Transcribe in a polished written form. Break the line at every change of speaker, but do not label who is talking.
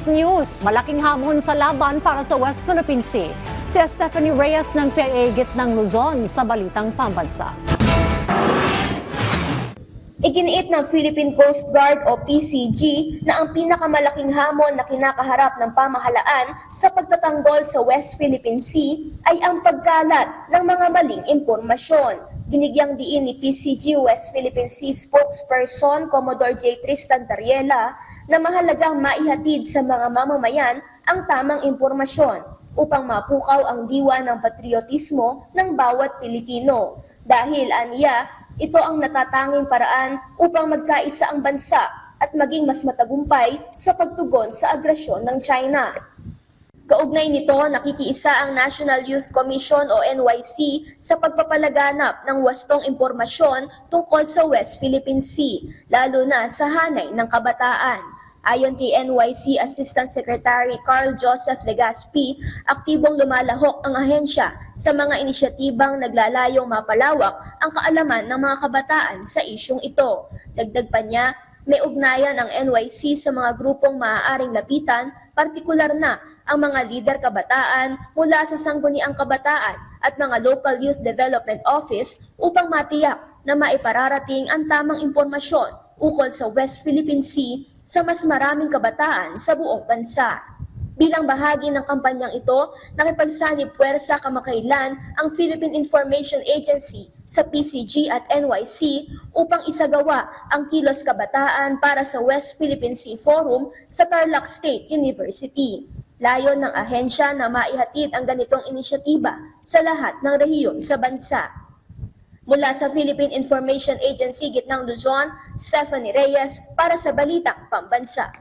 Iginit News, malaking hamon sa laban para sa West Philippine Sea. Si Stephanie Reyes ng PIA Gitnang Luzon sa Balitang Pambansa.
Iginiit ng Philippine Coast Guard o PCG na ang pinakamalaking hamon na kinakaharap ng pamahalaan sa pagtatanggol sa West Philippine Sea ay ang pagkalat ng mga maling impormasyon. Binigyang diin ni PCG West Philippine Sea spokesperson Commodore J. Tristan Tariela na mahalagang maihatid sa mga mamamayan ang tamang impormasyon upang mapukaw ang diwa ng patriotismo ng bawat Pilipino. Dahil aniya, ito ang natatanging paraan upang magkaisa ang bansa at maging mas matagumpay sa pagtugon sa agresyon ng China. Kaugnay nito, nakikiisa ang National Youth Commission o NYC sa pagpapalaganap ng wastong impormasyon tungkol sa West Philippine Sea, lalo na sa hanay ng kabataan. Ayon kay NYC Assistant Secretary Carl Joseph Legaspi, aktibong lumalahok ang ahensya sa mga inisyatibang naglalayong mapalawak ang kaalaman ng mga kabataan sa isyung ito. Dagdag pa niya, may ugnayan ang NYC sa mga grupong maaaring lapitan, partikular na ang mga lider kabataan mula sa Sangguniang Kabataan at mga Local Youth Development Office upang matiyak na maipararating ang tamang impormasyon ukol sa West Philippine Sea sa mas maraming kabataan sa buong bansa. Bilang bahagi ng kampanyang ito, nakipagsanib puwersa kamakailan ang Philippine Information Agency sa PCG at NYC upang isagawa ang Kilos Kabataan para sa West Philippine Sea Forum sa Tarlac State University. Layon ng ahensya na maihatid ang ganitong inisyatiba sa lahat ng rehiyon sa bansa. Mula sa Philippine Information Agency Gitnang Luzon, Stephanie Reyes para sa Balitang Pambansa.